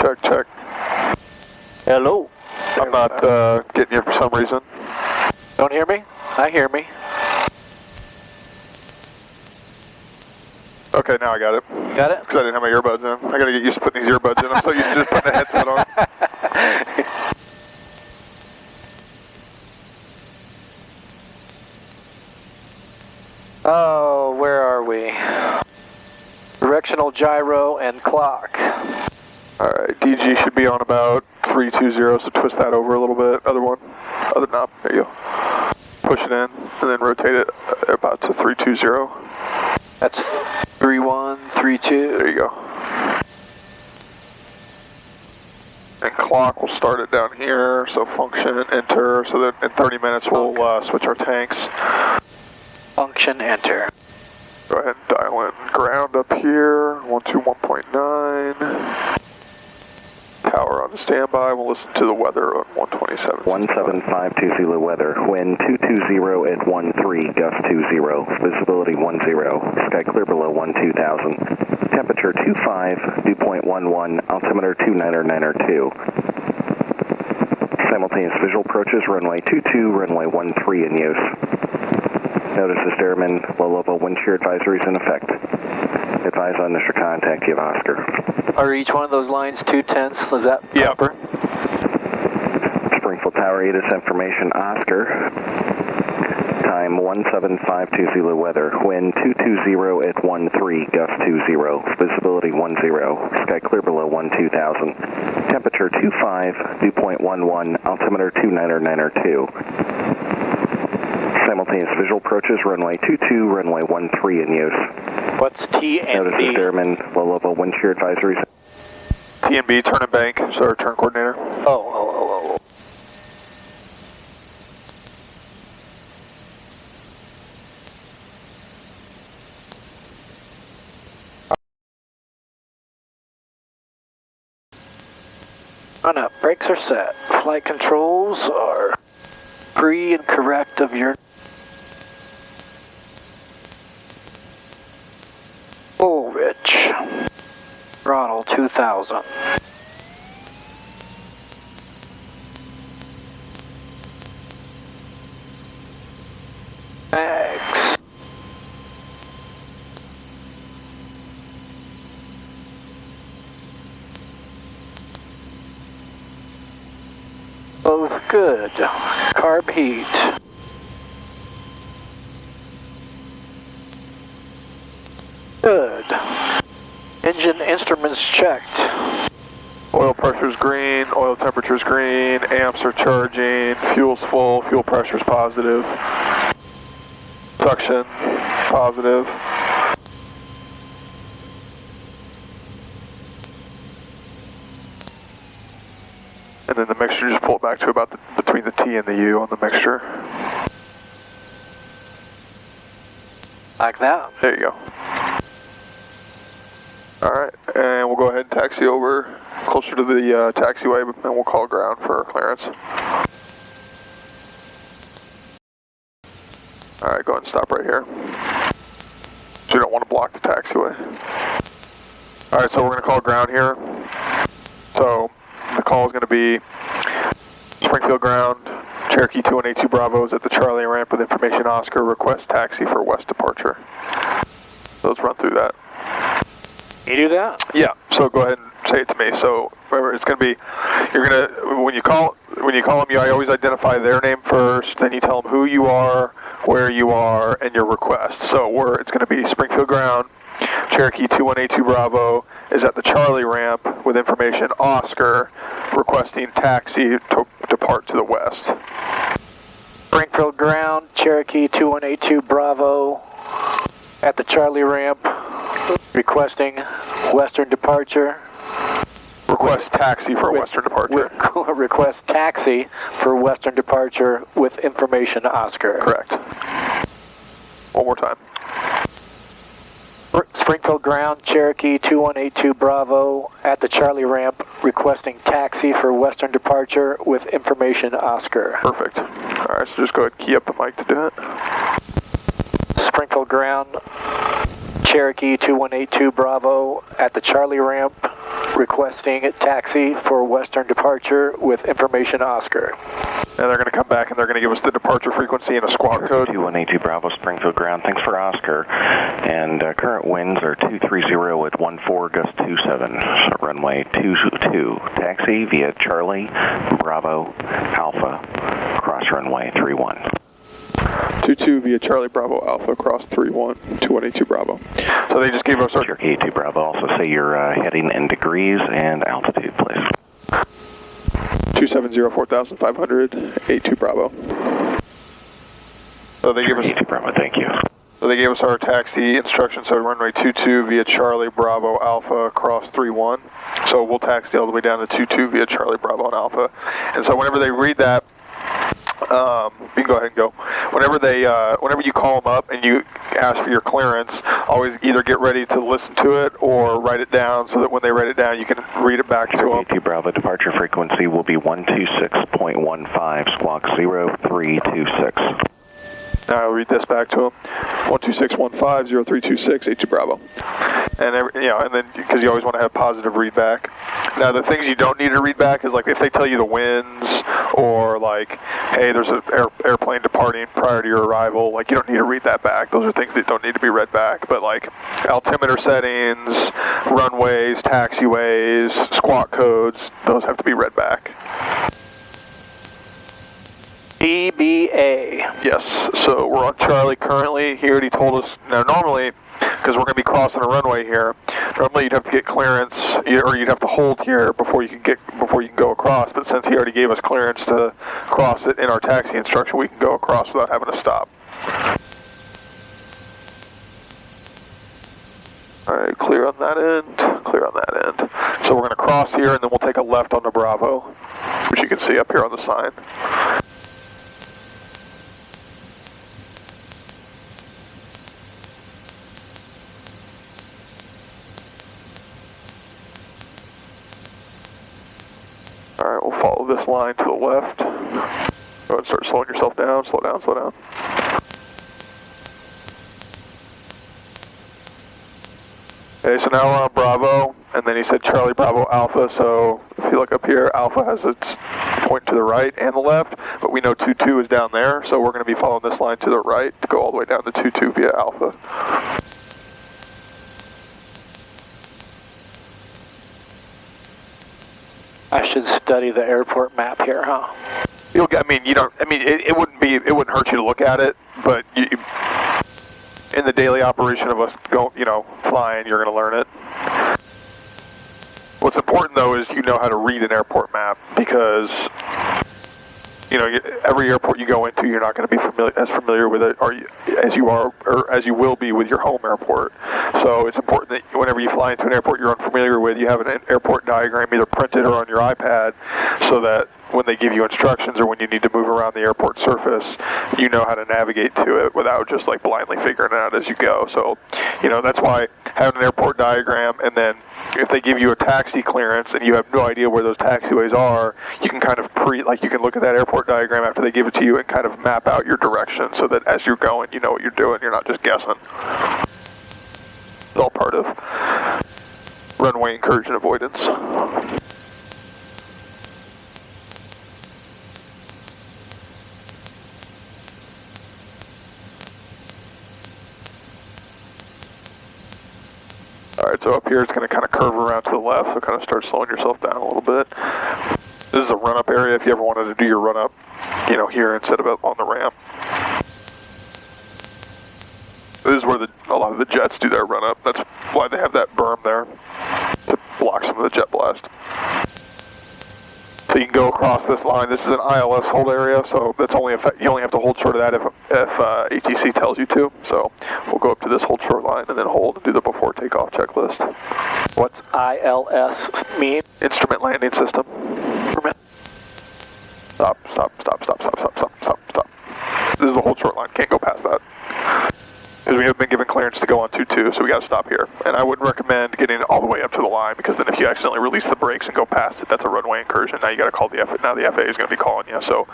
Check, check. Hello. I'm not getting you for some reason. Don't hear me? I hear me. Okay, now I got it. Got it? Because I didn't have my earbuds in. I got to get used to putting these earbuds in. I'm so used to just putting the headset on. Oh, where are we? Directional gyro and clock. Alright, DG should be on about 320, so twist that over a little bit. Other one. Other knob. There you go. Push it in, and then rotate it about to 320. That's 3132. There you go. And clock, we'll start it down here, so function, enter, so that in 30 minutes we'll switch our tanks. Function, enter. Go ahead and dial in ground up here, 121.9. Power on standby, we'll listen to the weather on 127. 1752 Zulu weather, wind 220 at 13, gust 20, visibility 10, sky clear below 12,000, temperature 25, dew point 11, altimeter 29902. Simultaneous visual approaches, runway 22, runway 13 in use. Notice the Stearman low-level wind shear advisories in effect. Advise on initial contact, give Oscar. Are each one of those lines 2/10? Is that proper? Springfield Tower 8 is information, Oscar. Time 1752 Zulu weather, wind 220 at 13, gust 20, visibility 10, sky clear below 12,000, temperature 25, dew point 11, altimeter 29902. Simultaneous visual approaches, runway 22, runway 13 in use. What's T and Notice B? the Stearman low-level wind shear advisories. TNB, turn and bank, so our turn coordinator. Oh. On up, brakes are set. Flight controls are free and correct of your full rich. Throttle 2000. Mags. Both good. Carb heat. Good. Engine instruments checked. Oil pressure's green, oil temperature's green, amps are charging, fuel's full, fuel pressure's positive. Suction, positive. And then the mixture, just pull it back to about between the T and the U on the mixture. Like that. There you go. Alright, and we'll go ahead and taxi over closer to the taxiway, and then we'll call ground for our clearance. Alright, go ahead and stop right here. So you don't want to block the taxiway. Alright, so we're going to call ground here. So the call is going to be Springfield ground, Cherokee 2182 Bravo is at the Charlie ramp with information Oscar, request taxi for west departure. So let's run through that. You do that? Yeah, so go ahead and say it to me. So remember, it's going to be, you're going to, when you call them, you always identify their name first, then you tell them who you are, where you are, and your request. So it's going to be Springfield ground, Cherokee 2182 Bravo is at the Charlie ramp with information Oscar, requesting taxi to depart to the west. Springfield ground, Cherokee 2182 Bravo at the Charlie ramp, requesting western departure. Request taxi for western departure. Request taxi for western departure with information Oscar. Correct. One more time. Springfield ground, Cherokee 2182 Bravo at the Charlie ramp, requesting taxi for western departure with information Oscar. Perfect. Alright, so just go ahead and key up the mic to do it. Springfield ground, Cherokee 2182 Bravo at the Charlie ramp, requesting taxi for Western departure with information Oscar. And they're going to come back and they're going to give us the departure frequency and a squawk code. 2182 Bravo, Springfield Ground. Thanks for Oscar. And current winds are 230 at 14, gust 27. So runway 22. Taxi via Charlie Bravo Alpha, cross runway 31. 22 via Charlie Bravo Alpha, cross 31, 2182 Bravo. So they just gave us our... Cherokee 82 Bravo, also say your heading in degrees and altitude, please. 270, 4500, 82 Bravo. So they gave us... 82 Bravo, thank you. So they gave us our taxi instructions, so runway 22 via Charlie Bravo Alpha, cross 31. So we'll taxi all the way down to 22 via Charlie Bravo and Alpha. And so whenever they read that, you can go ahead and go. Whenever you call them up and you ask for your clearance, always either get ready to listen to it or write it down so that when they write it down, you can read it back to them. 82 Bravo, departure frequency will be 126.15, squawk 0326. Now I'll read this back to them. 12615-0326, 82 Bravo. And and then because you always want to have positive readback. Now the things you don't need to read back is like if they tell you the winds or like, hey, there's an airplane departing prior to your arrival. Like you don't need to read that back. Those are things that don't need to be read back. But like altimeter settings, runways, taxiways, squawk codes, those have to be read back. DBA. Yes, so we're on Charlie currently. He already told us. Now normally, because we're going to be crossing a runway here, normally you'd have to get clearance, or you'd have to hold here before you can go across. But since he already gave us clearance to cross it in our taxi instruction, we can go across without having to stop. All right, clear on that end. Clear on that end. So we're going to cross here, and then we'll take a left on the Bravo, which you can see up here on the sign. All right, we'll follow this line to the left. Go ahead and start slowing yourself down. Slow down, slow down. Okay, so now we're on Bravo, and then he said Charlie Bravo Alpha, so if you look up here, Alpha has its point to the right and the left, but we know 22 is down there, so we're going to be following this line to the right to go all the way down to 22 via Alpha. I should study the airport map here, huh? It wouldn't hurt you to look at it, but in the daily operation of us flying, you're going to learn it. What's important though is you know how to read an airport map because every airport you go into, you're not going to be as familiar with it as you will be with your home airport. So it's important that whenever you fly into an airport you're unfamiliar with, you have an airport diagram either printed or on your iPad, so that when they give you instructions or when you need to move around the airport surface, you know how to navigate to it without just like blindly figuring it out as you go. So, that's why having an airport diagram, and then if they give you a taxi clearance and you have no idea where those taxiways are, you can kind of you can look at that airport diagram after they give it to you and kind of map out your direction so that as you're going, you know what you're doing. You're not just guessing. It's all part of runway incursion avoidance. Alright, so up here it's going to kind of curve around to the left, so kind of start slowing yourself down a little bit. This is a run-up area if you ever wanted to do your run-up, here instead of on the ramp. This is where a lot of the jets do their run-up. That's why they have that berm there, to block some of the jet blast. So you can go across this line. This is an ILS hold area, so that's you only have to hold short of that if ATC tells you to. So we'll go up to this hold short line and then hold and do the before takeoff checklist. What's ILS mean? Instrument landing system. Stop. This is the hold short line. Can't go past that. Because we have been given clearance to go on 22, so we got to stop here. And I wouldn't recommend getting all the way up to the line, because then if you accidentally release the brakes and go past it, that's a runway incursion. Now you got to call the FAA. Now the FAA is going to be calling you. So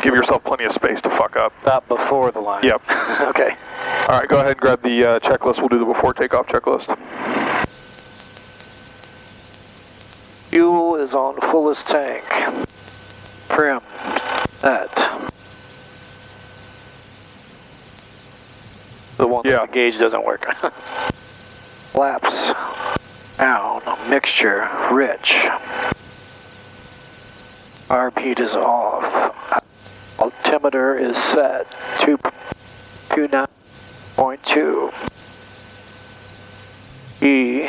give yourself plenty of space to fuck up. Stop before the line. Yep. Okay. All right, go ahead and grab the checklist. We'll do the before takeoff checklist. is on fullest tank. Trim. That. The one Yeah. with the gauge doesn't work. Flaps. Down. Mixture. Rich. RP is off. Altimeter is set. 229.2. E.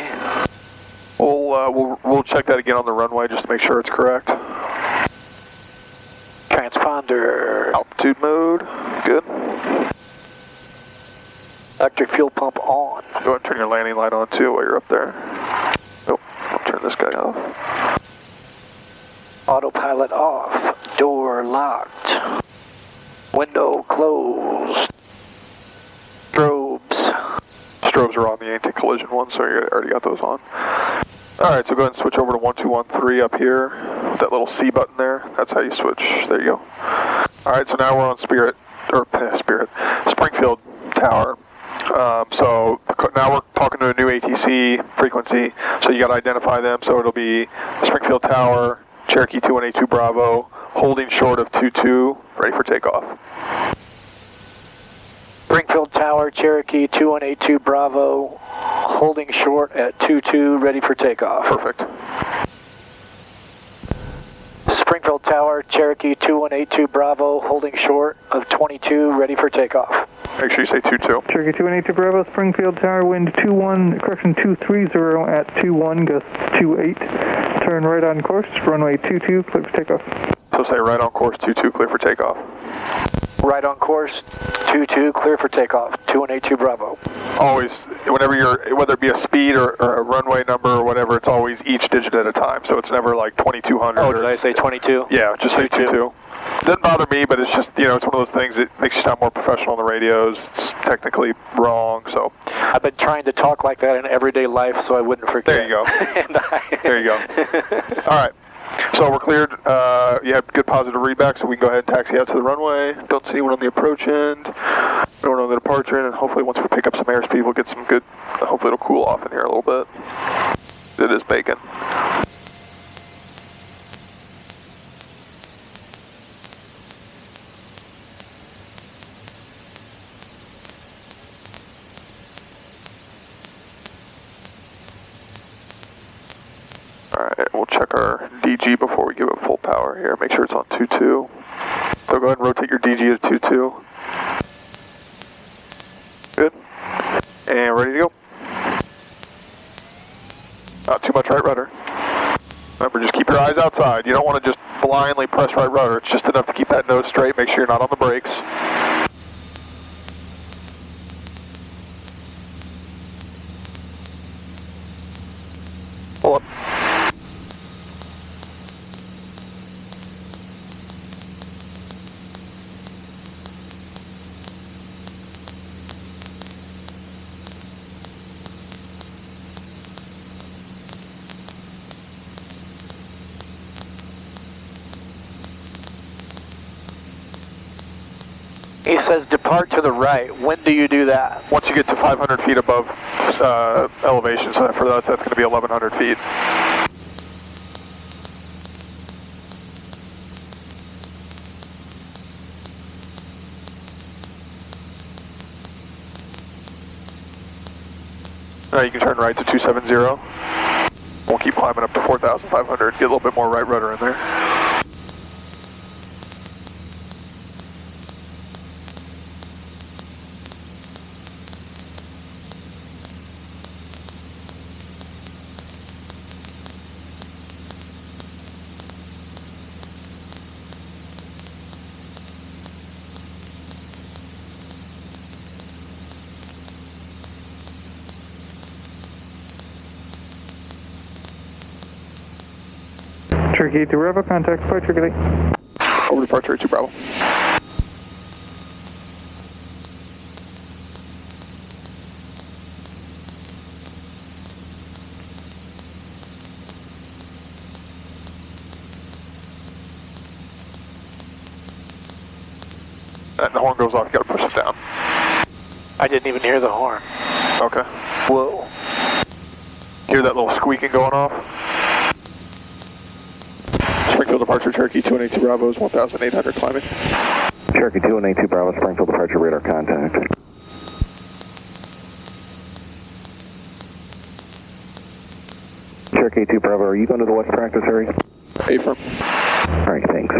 We'll check that again on the runway just to make sure it's correct. Transponder. Altitude mode. Good. Electric fuel pump on. Go ahead and turn your landing light on too while you're up there. Nope. I'll turn this guy off. Autopilot off. Door locked. Window closed. Strobes. Strobes are on the anti-collision one, so you already got those on. Alright, so go ahead and switch over to 1213 up here. That little C button there. That's how you switch. There you go. Alright, so now we're on Springfield Tower. So now we're talking to a new ATC frequency, so you got to identify them. So it'll be Springfield Tower, Cherokee 2182 Bravo, holding short of 22, ready for takeoff. Springfield Tower, Cherokee 2182 Bravo, holding short at 22, ready for takeoff. Perfect. Springfield Tower, Cherokee 2182 Bravo, holding short of 22, ready for takeoff. Make sure you say 22. Cherokee 2182 Bravo, Springfield Tower, wind 230 at 21, gust 28. Turn right on course, runway 22, clear for takeoff. So say right on course 22, clear for takeoff. Right on course, 22, clear for takeoff, 2182 Bravo. Always, whenever whether it be a speed or a runway number or whatever, it's always each digit at a time. So it's never like 2200. Oh, did I say 22? Yeah, just say 22. Doesn't bother me, but it's just, it's one of those things that makes you sound more professional on the radios. It's technically wrong, so. I've been trying to talk like that in everyday life so I wouldn't forget. There you go. There you go. All right. So we're cleared. You have good positive readback, so we can go ahead and taxi out to the runway. Don't see anyone on the approach end. No one on the departure end, and hopefully once we pick up some airspeed, we'll get some good, hopefully it'll cool off in here a little bit. It is bacon. Alright, we'll check our DG before we give it full power here. Make sure it's on 2.2. So go ahead and rotate your DG to 2.2. Good. And ready to go. Not too much right rudder. Remember, just keep your eyes outside. You don't want to just blindly press right rudder. It's just enough to keep that nose straight. Make sure you're not on the brakes. Pull up. He says depart to the right. When do you do that? Once you get to 500 feet above elevation, so for us that's going to be 1,100 feet. Now you can turn right to 270. We'll keep climbing up to 4,500. Get a little bit more right rudder in there. Cherokee to Bravo, contact departure gate. Over departure to Bravo. And the horn goes off, you gotta push it down. I didn't even hear the horn. Okay. Whoa. Hear that little squeaking going off? departure, Cherokee 2182 Bravo is 1,800 climbing. Cherokee 2182 Bravo, Springfield departure, radar contact. Cherokee 2 Bravo, are you going to the west practice area? Affirm. Alright, thanks.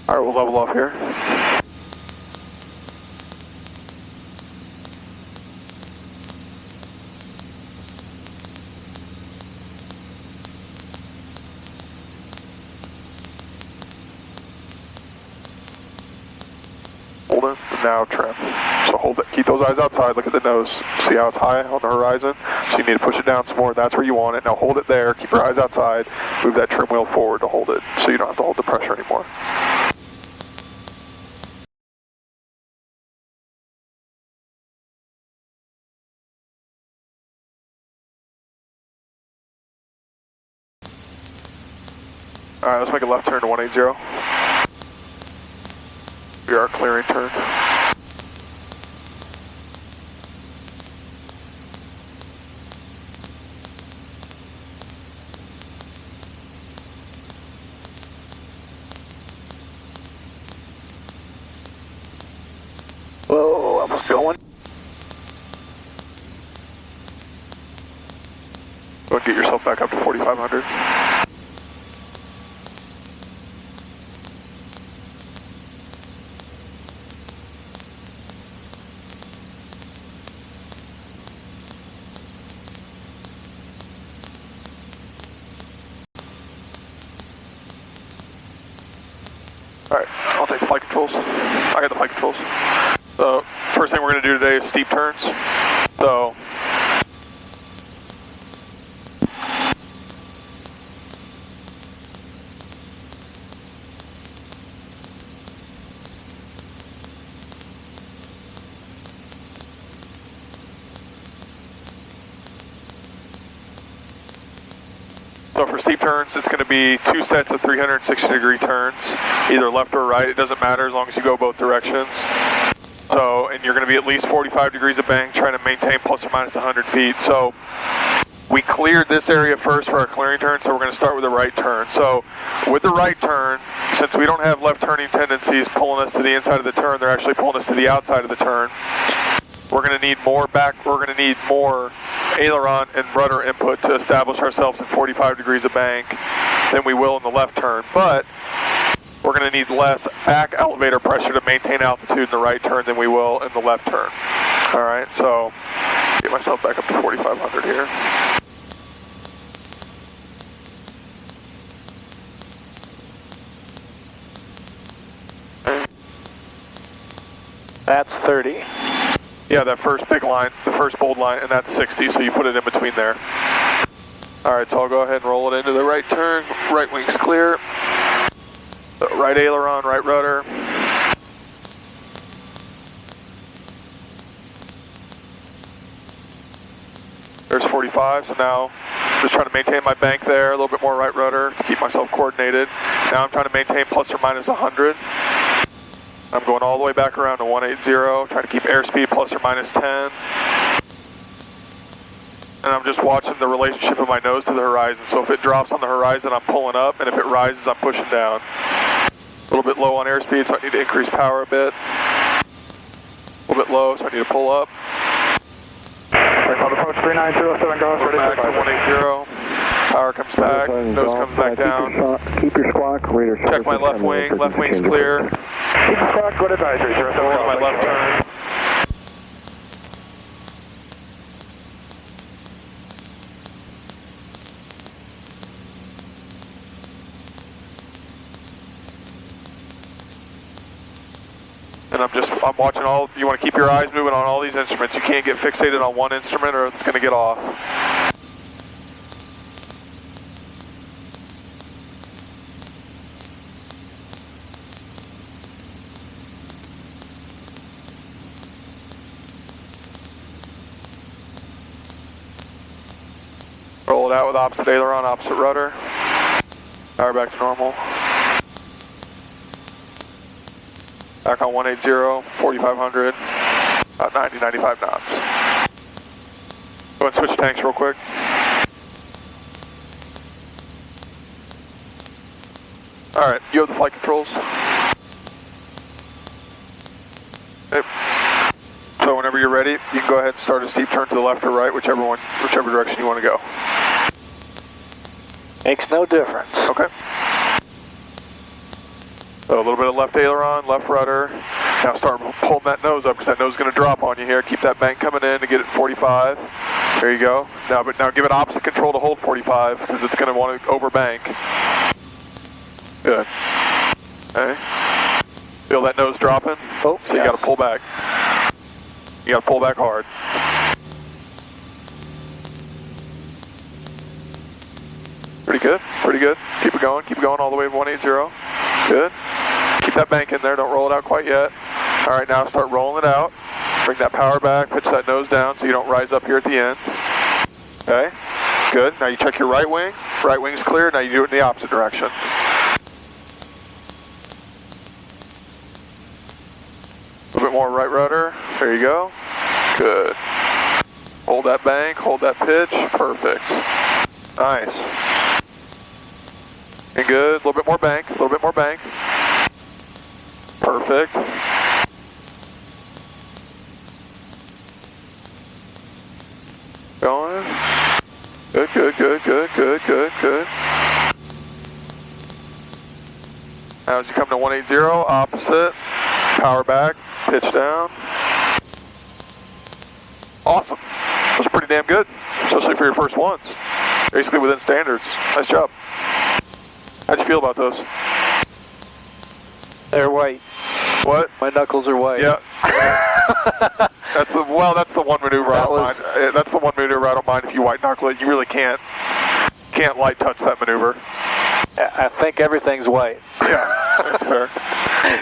Alright, we'll level off here. Hold it, and now trim. So hold it, keep those eyes outside, look at the nose. See how it's high on the horizon? So you need to push it down some more, that's where you want it. Now hold it there, keep your eyes outside, move that trim wheel forward to hold it, so you don't have to hold the pressure anymore. Alright, let's make a left turn to 180. We are clearing turn. Whoa, almost going. Go and get yourself back up to 4,500. Alright, I'll take the flight controls. I got the flight controls. So, first thing we're going to do today is steep turns. So, for steep turns, it's going to be 2 sets of 360-degree turns, either left or right. It doesn't matter as long as you go both directions. So, and you're going to be at least 45 degrees of bank, trying to maintain plus or minus 100 feet. So, we cleared this area first for our clearing turn, so we're going to start with a right turn. So, with the right turn, since we don't have left turning tendencies pulling us to the inside of the turn, they're actually pulling us to the outside of the turn. We're going to need more aileron and rudder input to establish ourselves at 45 degrees of bank than we will in the left turn. But we're going to need less back elevator pressure to maintain altitude in the right turn than we will in the left turn. All right, so get myself back up to 4,500 here. That's 30. Yeah, that first big line, the first bold line, and that's 60, so you put it in between there. Alright, so I'll go ahead and roll it into the right turn. Right wing's clear. So right aileron, right rudder. There's 45, so now just trying to maintain my bank there, a little bit more right rudder to keep myself coordinated. Now I'm trying to maintain plus or minus 100. I'm going all the way back around to 180, trying to keep airspeed plus or minus 10. And I'm just watching the relationship of my nose to the horizon. So if it drops on the horizon, I'm pulling up, and if it rises, I'm pushing down. A little bit low on airspeed, so I need to increase power a bit. A little bit low, so I need to pull up. Approach 3907, go We're back to 180. Power comes back, nose comes back down. Keep your squawk, radar. Check my left wing, left wing's clear. Keep your squawk, good advisory, 071. Going to my left turn. And I'm watching all, you want to keep your eyes moving on all these instruments. You can't get fixated on one instrument or it's going to get off. Roll it out with opposite aileron, opposite rudder. Power back to normal. Back on 180, 4,500. About 90, 95 knots. Go ahead and switch tanks real quick. All right, you have the flight controls. Okay. So whenever you're ready, you can go ahead and start a steep turn to the left or right, whichever direction you want to go. Makes no difference. Okay. So a little bit of left aileron, left rudder. Now start pulling that nose up because that nose is going to drop on you here. Keep that bank coming in to get it 45. There you go. Now give it opposite control to hold 45 because it's going to want to overbank. Good. Okay. Feel that nose dropping? Oh, so you got to pull back. You got to pull back hard. Pretty good, pretty good. Keep it going all the way to 180. Good. Keep that bank in there, don't roll it out quite yet. All right, now start rolling it out. Bring that power back, pitch that nose down so you don't rise up here at the end. Okay, good. Now you check your right wing. Right wing's clear, now you do it in the opposite direction. A little bit more right rudder. There you go. Good. Hold that bank, hold that pitch. Perfect. Nice. And good. A little bit more bank, a little bit more bank. Perfect. Going. Good, good, good, good, good, good, good. Now as you come to 180, opposite. Power back, pitch down. Awesome. That's pretty damn good, especially for your first ones. Basically within standards. Nice job. How'd you feel about those? They're white. What? My knuckles are white. Yeah. That's the one maneuver I don't mind. That's the one maneuver I don't mind if you white knuckle it. You really can't light touch that maneuver. I think everything's white. Yeah, that's fair.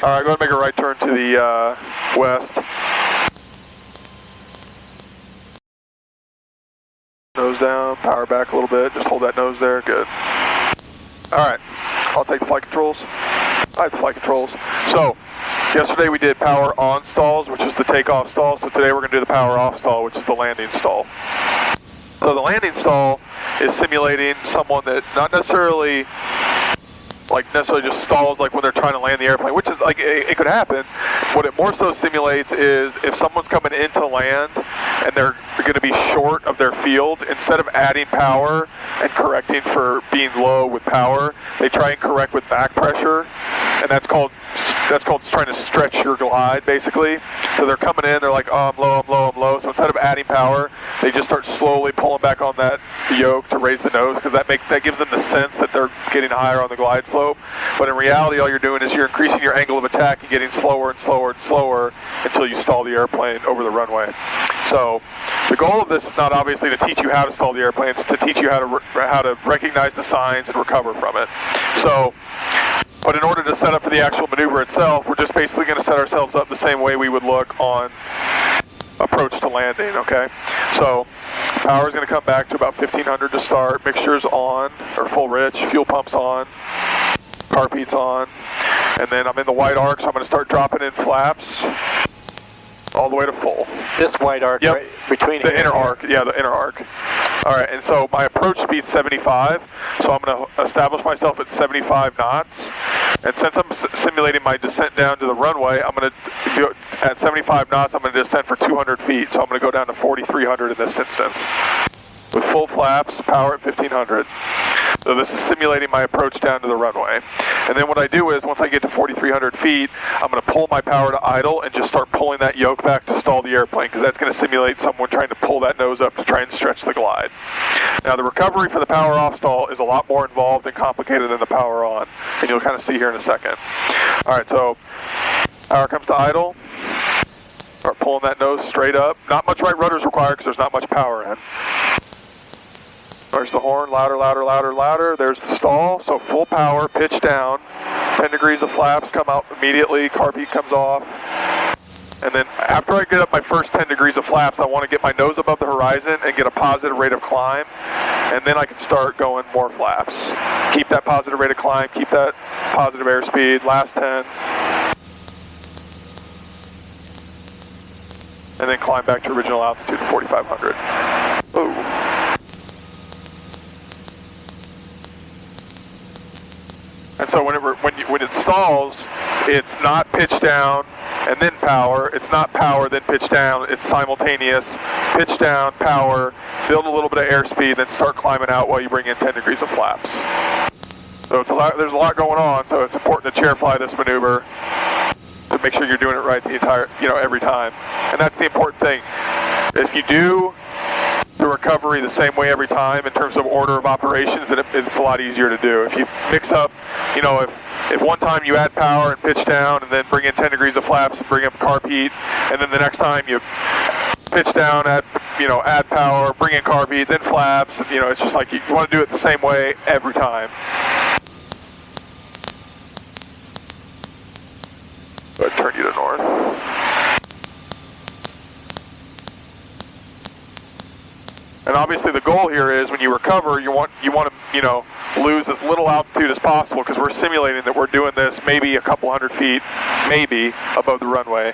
All right, go ahead and make a right turn to the west. Nose down, power back a little bit. Just hold that nose there. Good. All right, I'll take the flight controls. I have the flight controls. So, yesterday we did power on stalls, which is the takeoff stall. So today we're going to do the power off stall, which is the landing stall. So the landing stall is simulating someone that not necessarily just stalls like when they're trying to land the airplane, which is like, it could happen. What it more so simulates is if someone's coming into land and they're going to be short of their field, instead of adding power and correcting for being low with power, they try and correct with back pressure, and that's called trying to stretch your glide, basically. So they're coming in, they're like, oh, I'm low, I'm low, I'm low. So instead of adding power, they just start slowly pulling back on that yoke to raise the nose, because that gives them the sense that they're getting higher on the glide slope. But in reality, all you're doing is you're increasing your angle of attack and getting slower and slower and slower until you stall the airplane over the runway. So the goal of this is not obviously to teach you how to stall the airplane, it's to teach you how to recognize the signs and recover from it. So, but in order to set up for the actual maneuver itself, we're just basically going to set ourselves up the same way we would look on approach to landing, okay? So power is going to come back to about 1500 to start. Mixture's on, or full rich, fuel pump's on, carpeet's on, and then I'm in the white arc, so I'm going to start dropping in flaps all the way to full. This white arc, yep. Right between the inner arc, yeah, the inner arc. All right, and so my approach speed's 75, so I'm going to establish myself at 75 knots. And since I'm simulating my descent down to the runway, I'm going to do it at 75 knots. I'm going to descend for 200 feet, so I'm going to go down to 4,300 in this instance, with full flaps, power at 1,500. So this is simulating my approach down to the runway. And then what I do is, once I get to 4,300 feet, I'm going to pull my power to idle and just start pulling that yoke back to stall the airplane, because that's going to simulate someone trying to pull that nose up to try and stretch the glide. Now the recovery for the power off stall is a lot more involved and complicated than the power on, and you'll kind of see here in a second. All right, so power comes to idle. Start pulling that nose straight up. Not much right rudder is required because there's not much power in. There's the horn, louder, louder, louder, louder. There's the stall, so full power, pitch down. 10 degrees of flaps come out immediately, carpet comes off. And then after I get up my first 10 degrees of flaps, I want to get my nose above the horizon and get a positive rate of climb. And then I can start going more flaps. Keep that positive rate of climb, keep that positive airspeed, last 10. and then climb back to original altitude of 4,500. Ooh. And so when it stalls, it's not pitch down and then power. It's not power then pitch down. It's simultaneous pitch down, power, build a little bit of airspeed, then start climbing out while you bring in 10 degrees of flaps. So there's a lot going on. So it's important to chair fly this maneuver to make sure you're doing it right the entire, every time. And that's the important thing. If you do the recovery the same way every time in terms of order of operations, then it's a lot easier to do. If you mix up, if one time you add power and pitch down and then bring in 10 degrees of flaps and bring up carb heat, and then the next time you pitch down, add power, bring in carb heat, then flaps, and, it's just like you want to do it the same way every time. Go ahead and turn you to north. And obviously the goal here is when you recover, you want to, lose as little altitude as possible, because we're simulating that we're doing this maybe a couple hundred feet, maybe above the runway.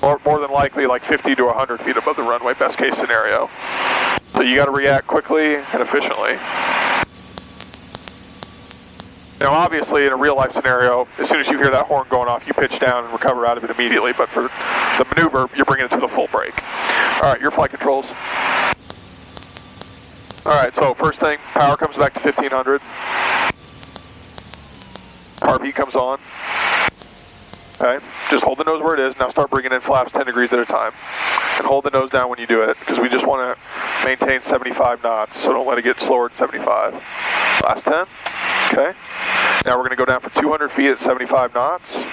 Or more than likely like 50 to 100 feet above the runway, best case scenario. So you got to react quickly and efficiently. Now obviously in a real life scenario, as soon as you hear that horn going off, you pitch down and recover out of it immediately, but for the maneuver, you're bringing it to the full brake. Alright, your flight controls. Alright, so first thing, power comes back to 1500. Carb heat comes on. Okay, just hold the nose where it is. Now start bringing in flaps 10 degrees at a time. And hold the nose down when you do it, because we just want to maintain 75 knots, so don't let it get slower than 75. Last 10. Okay. Now we're going to go down for 200 feet at 75 knots.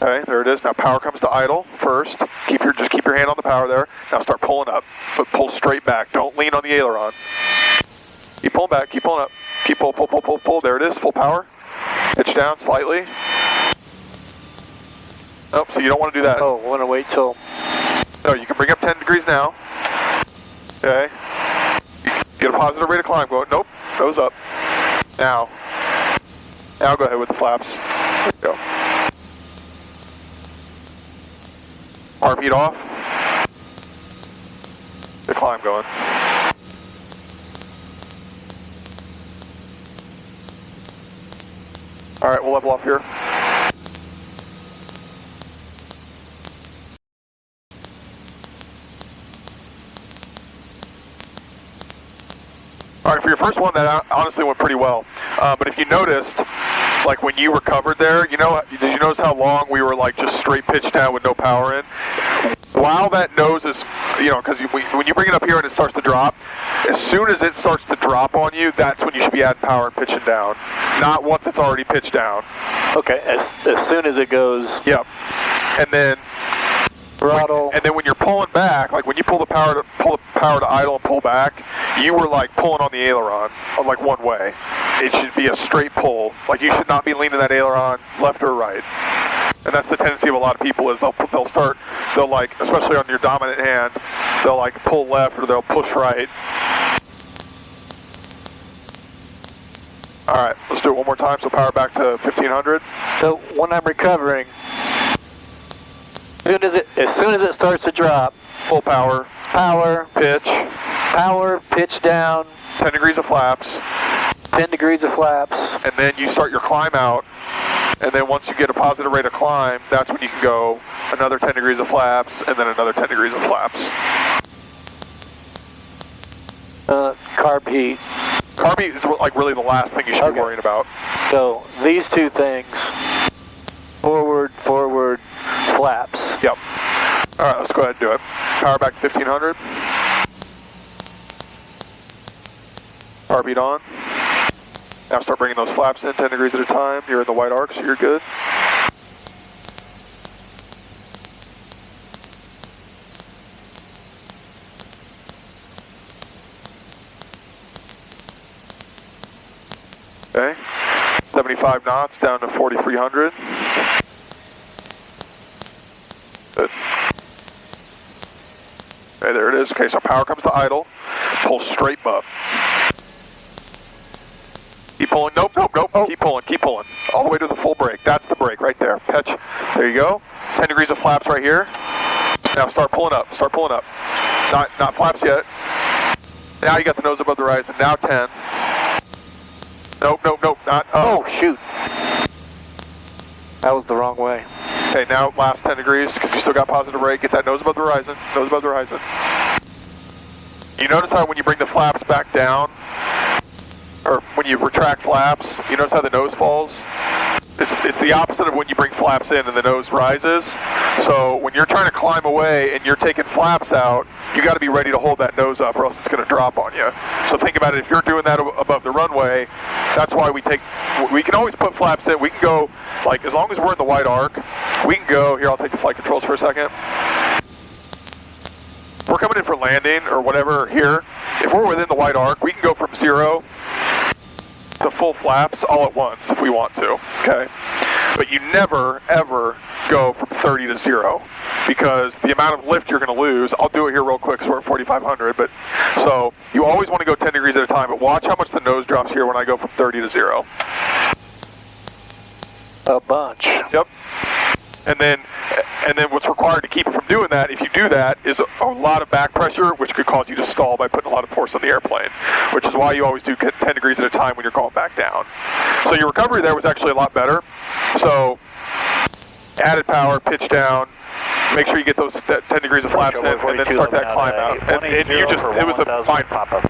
Okay, there it is. Now power comes to idle first. Just keep your hand on the power there. Now start pulling up, but pull straight back. Don't lean on the aileron. Keep pulling back, keep pulling up. Keep pull. There it is, full power. Pitch down slightly. Nope, so you don't want to do that. Oh, want to wait till... No, you can bring up 10 degrees now. Okay. Get a positive rate of climb going. Nope, nose up. Now go ahead with the flaps. There you go. Carb heat off. The climb going. Alright, we'll level off here. Alright, for your first one, that honestly went pretty well. But if you noticed, like when you recovered there, did you notice how long we were like just straight pitch down with no power in? While that nose is, because when you bring it up here and it starts to drop, as soon as it starts to drop on you, that's when you should be adding power and pitching down. Not once it's already pitched down. Okay, as soon as it goes. Yep. And then throttle. And then when you're pulling back, like when you pull the power to idle and pull back, you were like pulling on the aileron, like one way. It should be a straight pull. Like you should not be leaning that aileron left or right. And that's the tendency of a lot of people is they'll like, especially on your dominant hand, they'll like pull left or they'll push right. All right, let's do it one more time. So power back to 1500. So when I'm recovering, as soon as it starts to drop, full power, pitch down, 10 degrees of flaps, 10 degrees of flaps, and then you start your climb out. And then once you get a positive rate of climb, that's when you can go another 10 degrees of flaps, and then another 10 degrees of flaps. Carb heat. Carb heat is like really the last thing you should be worrying about. So these two things, forward, flaps. Yep. All right, let's go ahead and do it. Power back to 1500. Carb heat on. Now start bringing those flaps in 10 degrees at a time. You're in the white arc, so you're good. Okay. 75 knots down to 4,300. Good. Okay, there it is. Okay, so power comes to idle. Pull straight up. Keep pulling. Nope, nope, nope. Oh. Keep pulling. All the way to the full brake. That's the brake right there. Catch. There you go. 10 degrees of flaps right here. Now start pulling up. Not flaps yet. Now you got the nose above the horizon. Now 10. Nope, not. Oh, shoot. That was the wrong way. Okay, now last 10 degrees, because you still got positive rate. Get that nose above the horizon. You notice how when you bring the flaps back down, or when you retract flaps, you notice how the nose falls? It's the opposite of when you bring flaps in and the nose rises. So when you're trying to climb away and you're taking flaps out, you got to be ready to hold that nose up or else it's going to drop on you. So think about it, if you're doing that above the runway, that's why we can always put flaps in. We can go, like, as long as we're in the white arc, we can go, here I'll take the flight controls for a second. We're coming in for landing or whatever here. If we're within the white arc, we can go from 0 to full flaps all at once if we want to, okay? But you never, ever go from 30 to 0 because the amount of lift you're going to lose, I'll do it here real quick because we're at 4,500, but so you always want to go 10 degrees at a time, but watch how much the nose drops here when I go from 30 to 0. A bunch. Yep. And then what's required to keep it from doing that, if you do that, is a lot of back pressure, which could cause you to stall by putting a lot of force on the airplane, which is why you always do 10 degrees at a time when you're going back down. So your recovery there was actually a lot better. So added power, pitch down, make sure you get those 10 degrees of flaps in, and then start that climb out. And you just, it was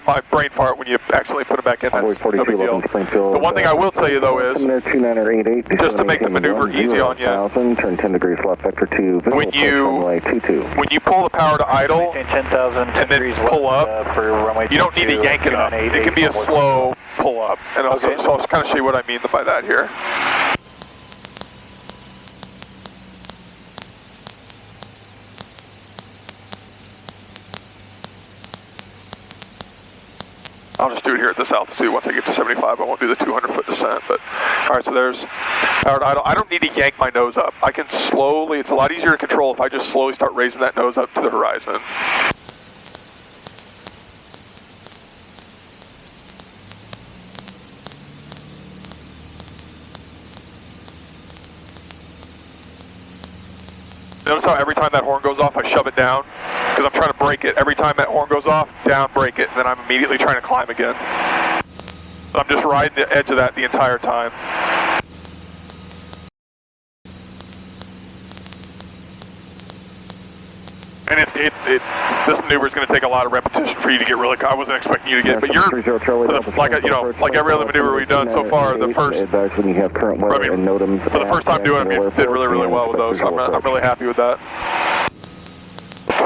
my brain fart when you accidentally put it back in. That's no big deal. The one thing I will tell you though is, just to make the maneuver easy on you, turn 10 degrees left vector 2, when you pull the power to idle, and then pull up, you don't need to yank it up. It can be a slow pull up. And also, so I'll kind of show you what I mean by that here. I'll just do it here at this altitude. Once I get to 75, I won't do the 200-foot descent. But all right, so there's power to idle. I don't need to yank my nose up. I can slowly. It's a lot easier to control if I just slowly start raising that nose up to the horizon. Notice how every time that horn goes off, I shove it down? Because I'm trying to break it. Every time that horn goes off, down, break it. And then I'm immediately trying to climb again. So I'm just riding the edge of that the entire time. And this maneuver is going to take a lot of repetition for you to get really. I wasn't expecting you to get, but you're like every other maneuver we've done so far. The first, when you have current weather and NOTAMs, for the first time doing them, you did really well with those. I'm really happy with that.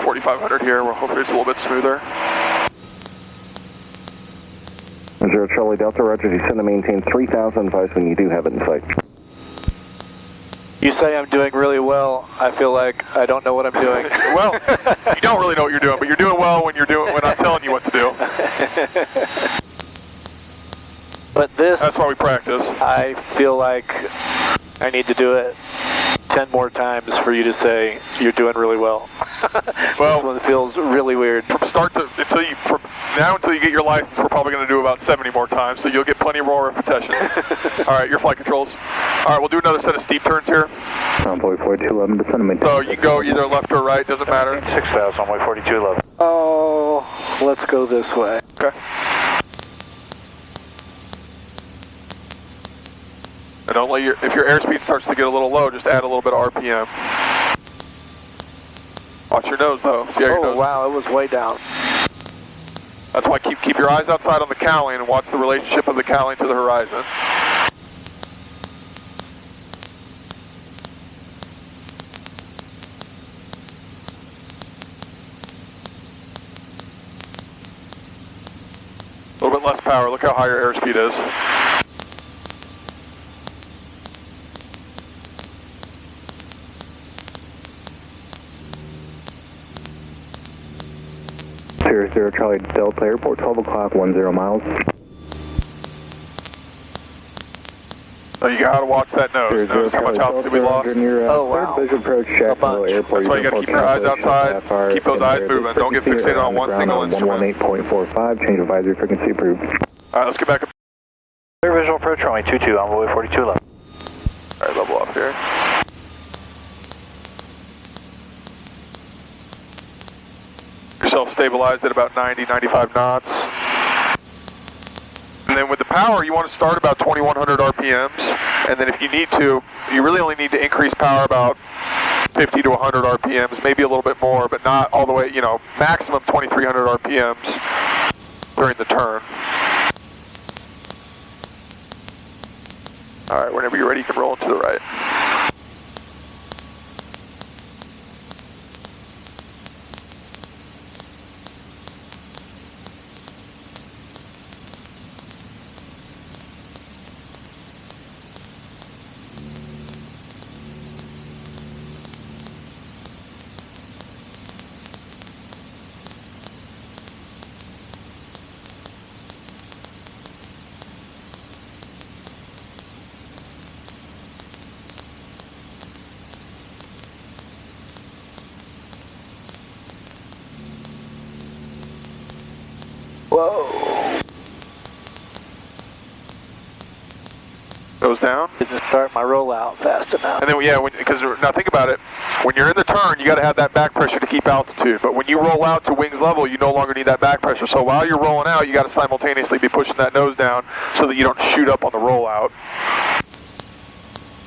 4,500 here. We'll hopefully it's a little bit smoother. 0 Charlie Delta, Roger. You send to maintain 3,000 advice when you do have it in sight. You say I'm doing really well. I feel like I don't know what I'm doing. Well, you don't really know what you're doing, but you're doing well when I'm telling you what to do. But that's why we practice. I feel like I need to do it 10 more times for you to say you're doing really well. Well, this one feels really weird. From start to until you get your license, we're probably going to do about 70 more times, so you'll get plenty more repetition. All right, your flight controls. All right, we'll do another set of steep turns here. Envoy 4211, descend. So you can go either left or right, doesn't matter. 6,000, Envoy 4211. Oh, let's go this way. Okay. And don't let if your airspeed starts to get a little low, just add a little bit of RPM. Watch your nose though. See how your nose. Wow, it was way down. That's why keep your eyes outside on the cowling and watch the relationship of the cowling to the horizon. A little bit less power. Look how high your airspeed is. Sierra 0 Charlie Delta Airport, 12 o'clock, 10 miles. So you gotta watch that nose. Notice how much altitude we lost. Oh wow. Approach Jacksonville Airport. That's why you gotta keep your eyes outside. Keep those eyes moving. Don't get fixated on one single instrument. 118.45, change advisory frequency approved. Alright, let's get back up. Clear visual approach runway 22, envoy 42 level. All right, level up here. Yourself stabilized at about 90, 95 knots. And then with the power, you want to start about 2100 RPMs. And then if you need to, you really only need to increase power about 50 to 100 RPMs, maybe a little bit more, but not all the way, you know, maximum 2300 RPMs during the turn. All right, whenever you're ready, you can roll to the right. Whoa. Goes down. Didn't start my rollout fast enough. And then, yeah, because now think about it. When you're in the turn, you got to have that back pressure to keep altitude. But when you roll out to wings level, you no longer need that back pressure. So while you're rolling out, you got to simultaneously be pushing that nose down so that you don't shoot up on the rollout.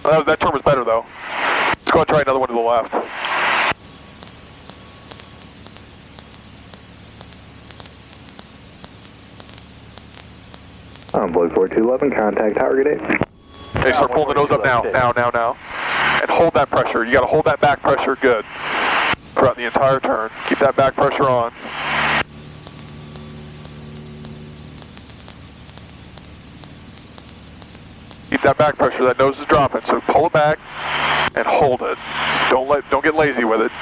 That turn was better, though. Let's go and try another one to the left. Envoy 4211, contact Tower, good day. Okay, start pulling the nose up now, now. And hold that pressure. You got to hold that back pressure good throughout the entire turn. Keep that back pressure on. Keep that back pressure. That nose is dropping, so pull it back and hold it. Don't get lazy with it.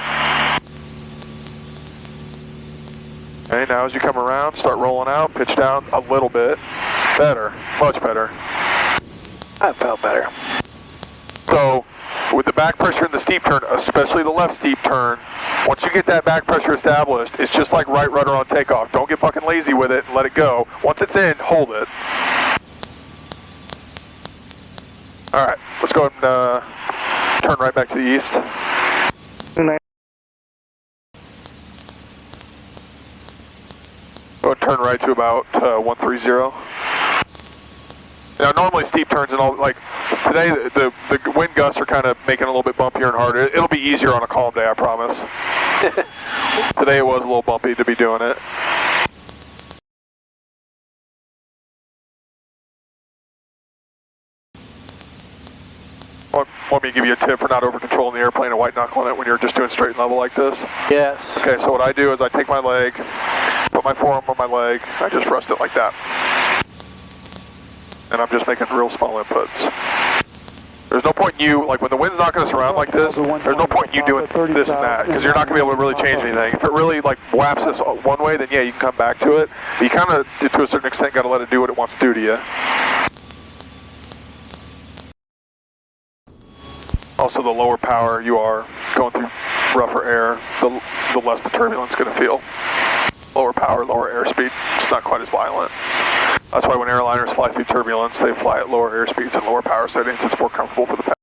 Okay, now as you come around, start rolling out, pitch down a little bit. Better, much better. I felt better. So, with the back pressure in the steep turn, especially the left steep turn, once you get that back pressure established, it's just like right rudder on takeoff. Don't get fucking lazy with it and let it go. Once it's in, hold it. All right, let's go and turn right back to the east. Go and turn right to about 130. Now, normally steep turns and all, like today, the wind gusts are kind of making it a little bit bumpier and harder. It'll be easier on a calm day, I promise. Today it was a little bumpy to be doing it. Want me to give you a tip for not over controlling the airplane and white knuckling it when you're just doing straight and level like this? Yes. Okay, so what I do is I take my leg, put my forearm on my leg, I just rest it like that. And I'm just making real small inputs. There's no point in you, like when the wind's not going to surround like this, there's no point in you doing this and that, because you're not going to be able to really change anything. If it really like whaps this one way, then yeah, you can come back to it. But you kind of, to a certain extent, got to let it do what it wants to do to you. Also, the lower power you are going through rougher air, the less the turbulence is going to feel. Lower power, lower airspeed, it's not quite as violent. That's why when airliners fly through turbulence, they fly at lower airspeeds and lower power settings. It's more comfortable for the